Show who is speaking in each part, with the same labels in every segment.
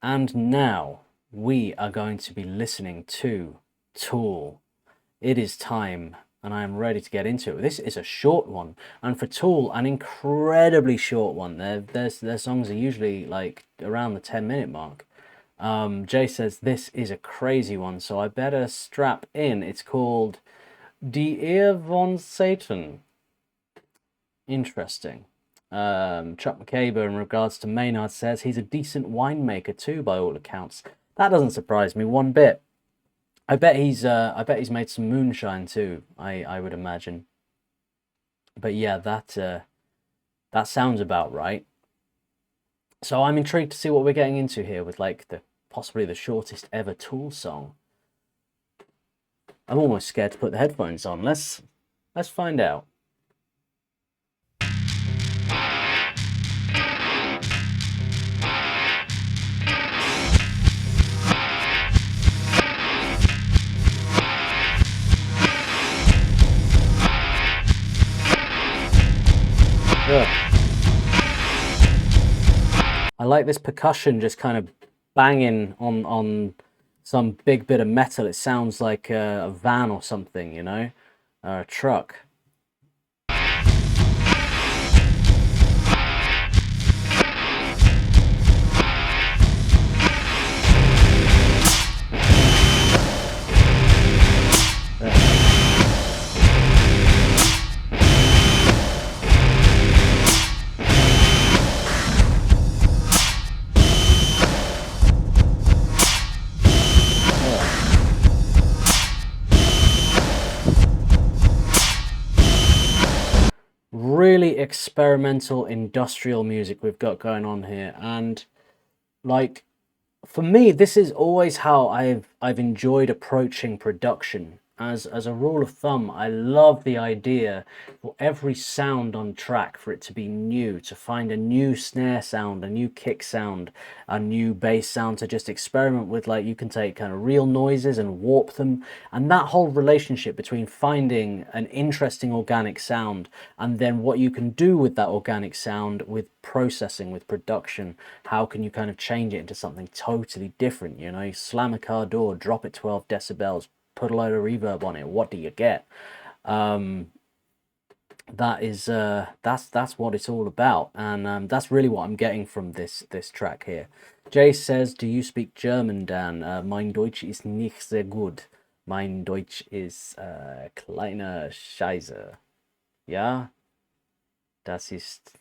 Speaker 1: And now we are going to be listening to Tool. It is time, and I am ready to get into it. This is a short one, and for Tool, an incredibly short one. Their songs are usually like around the 10-minute mark. Jay says this is a crazy one, so I better strap in. It's called Die Ehe von Satan. Interesting. Chuck McCabe, in regards to Maynard, says he's a decent winemaker too, by all accounts. That doesn't surprise me one bit. I bet he's made some moonshine too. I would imagine. But yeah, that sounds about right. So I'm intrigued to see what we're getting into here with like possibly the shortest ever Tool song. I'm almost scared to put the headphones on. Let's find out. I like this percussion just kind of banging on some big bit of metal. It sounds like a van or something, you know, or a truck. Really experimental industrial music we've got going on here, and like for me this is always how I've enjoyed approaching production. As a rule of thumb, I love the idea for every sound on track for it to be new, to find a new snare sound, a new kick sound, a new bass sound, to just experiment with. Like, you can take kind of real noises and warp them, and that whole relationship between finding an interesting organic sound and then what you can do with that organic sound with processing, with production. How can you kind of change it into something totally different? You know, you slam a car door, drop it 12 decibels, put a load of reverb on it, what do you get? That is that's what it's all about, and that's really what I'm getting from this track here. Jay says, do you speak German, Dan? Mein Deutsch ist nicht sehr gut. Mein Deutsch ist kleiner Scheiße. Ja, das ist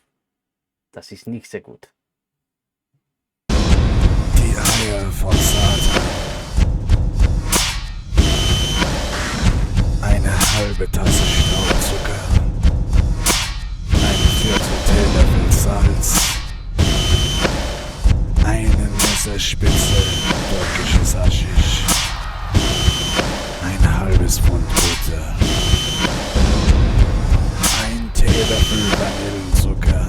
Speaker 1: nicht sehr gut.
Speaker 2: Die Eier von Satan. Eine halbe Tasse Staubzucker, ein Viertel Teelöffel Salz, eine Messerspitze türkisches Haschisch, ein halbes Pfund Butter, ein Teelöffel Vanillenzucker,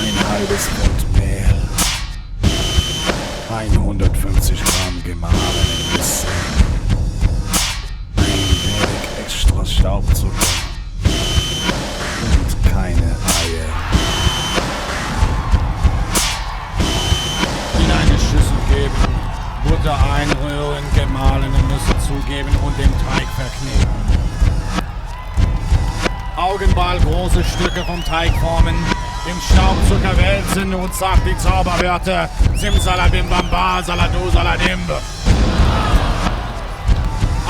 Speaker 2: ein halbes Pfund Mehl, 150 Gramm gemahlene Nüsse, extra Staubzucker und keine Eier.
Speaker 3: In eine Schüssel geben, Butter einrühren, gemahlene Nüsse zugeben und den Teig verkneten. Augenball große Stücke vom Teig formen, im Staubzucker wälzen und sagt die Zauberwörter Simsalabim-Bamba, Salado, Saladimb.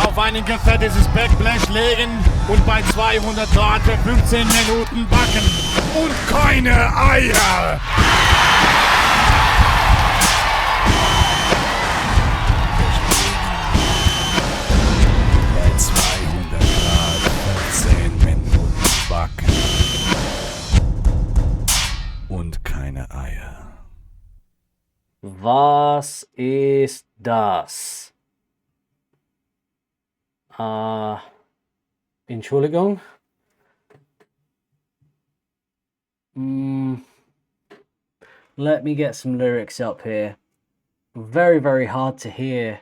Speaker 3: Auf ein gefettetes Backblech legen und bei 200 Grad für 15 Minuten backen. Und keine Eier!
Speaker 2: Bei 200 Grad 15 Minuten backen. Und keine Eier.
Speaker 1: Was ist das? Entschuldigung. Let me get some lyrics up here. Very, very hard to hear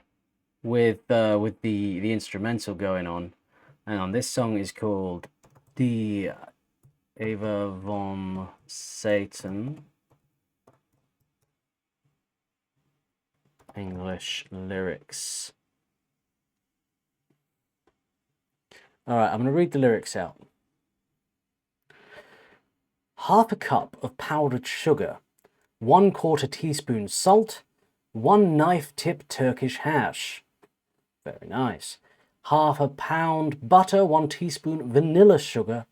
Speaker 1: with the instrumental going on. Hang on, this song is called Die Ehe von Satan. English lyrics. All right, I'm going to read the lyrics out. Half a cup of powdered sugar, 1/4 teaspoon salt, 1 knife tip Turkish hash. Very nice. Half a pound butter, 1 teaspoon vanilla sugar,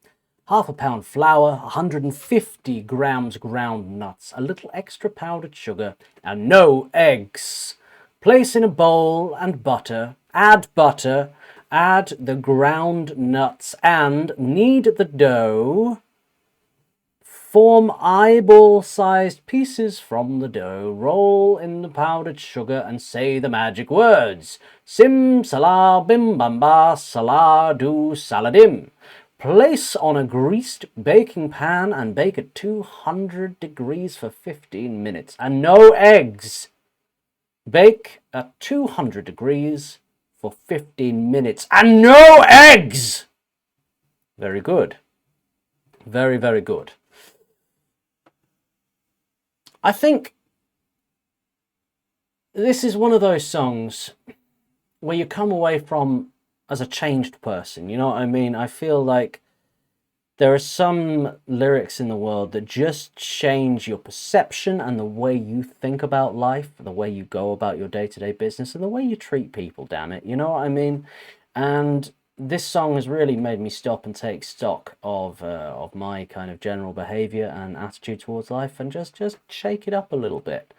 Speaker 1: half a pound flour, 150 grams ground nuts, a little extra powdered sugar, and no eggs. Place in a bowl and butter, add the ground nuts, and knead the dough. Form eyeball-sized pieces from the dough, roll in the powdered sugar, and say the magic words. Sim, salah, bim, bamba, salah, do, saladim. Place on a greased baking pan and bake at 200 degrees for 15 minutes. And no eggs. Bake at 200 degrees for 15 minutes. And no eggs! Very good. Very, very good. I think this is one of those songs where you come away from as a changed person, you know what I mean? I feel like there are some lyrics in the world that just change your perception and the way you think about life, the way you go about your day-to-day business, and the way you treat people, damn it, you know what I mean? And this song has really made me stop and take stock of my kind of general behavior and attitude towards life, and just shake it up a little bit.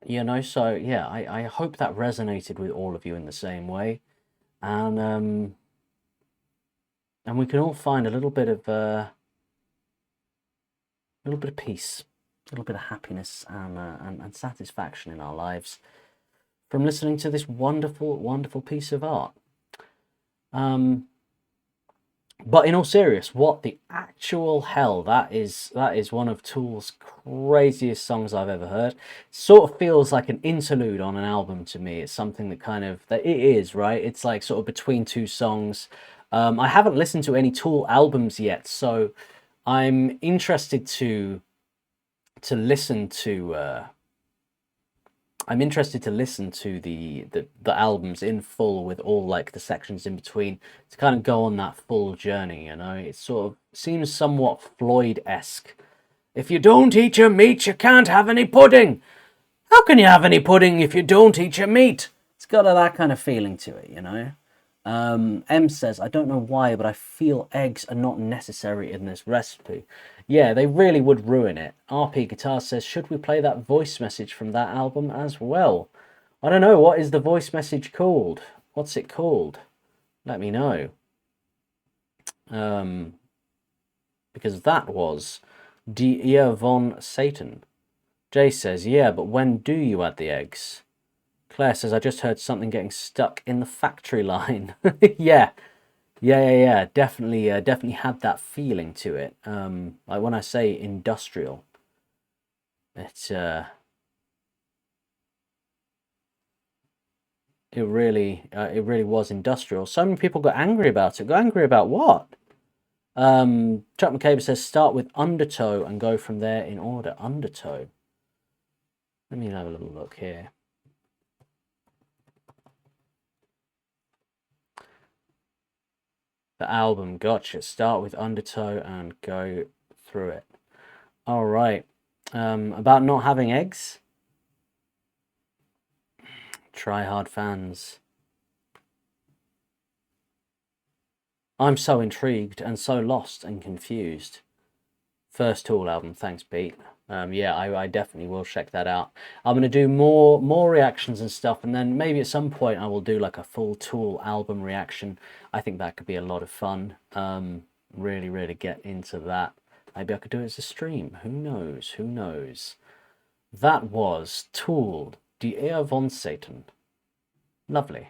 Speaker 1: You know, so yeah, I hope that resonated with all of you in the same way, and we can all find a little bit of peace, a little bit of happiness and satisfaction in our lives from listening to this wonderful, wonderful piece of art. But in all seriousness, what the actual hell, that is one of Tool's craziest songs I've ever heard. Sort of feels like an interlude on an album to me. It's something that it is, right? It's like sort of between two songs. I haven't listened to any Tool albums yet, so I'm interested to listen to the albums in full with all like the sections in between to kind of go on that full journey, you know. It sort of seems somewhat Floyd-esque. If you don't eat your meat, you can't have any pudding. How can you have any pudding if you don't eat your meat? It's got that kind of feeling to it, you know. M says, I don't know why, but I feel eggs are not necessary in this recipe. Yeah, they really would ruin it. RP Guitar says, should we play that voice message from that album as well? I don't know, what is the voice message called? What's it called? Let me know. Because that was Die Eier von Satan. Jay says, yeah, but when do you add the eggs? Claire says, I just heard something getting stuck in the factory line. Yeah. Definitely had that feeling to it. Like when I say industrial, it really was industrial. So many people got angry about it. Got angry about what? Chuck McCabe says, start with undertow and go from there in order. Undertow. Let me have a little look here. The album, gotcha. Start with undertow and go through it. All right. About not having eggs. Try hard fans. I'm so intrigued and so lost and confused. First Tool album, thanks Pete. Yeah, I definitely will check that out. I'm going to do more reactions and stuff, and then maybe at some point I will do like a full Tool album reaction. I think that could be a lot of fun. Really get into that. Maybe I could do it as a stream. Who knows? Who knows? That was Tool, Die Eier von Satan. Lovely.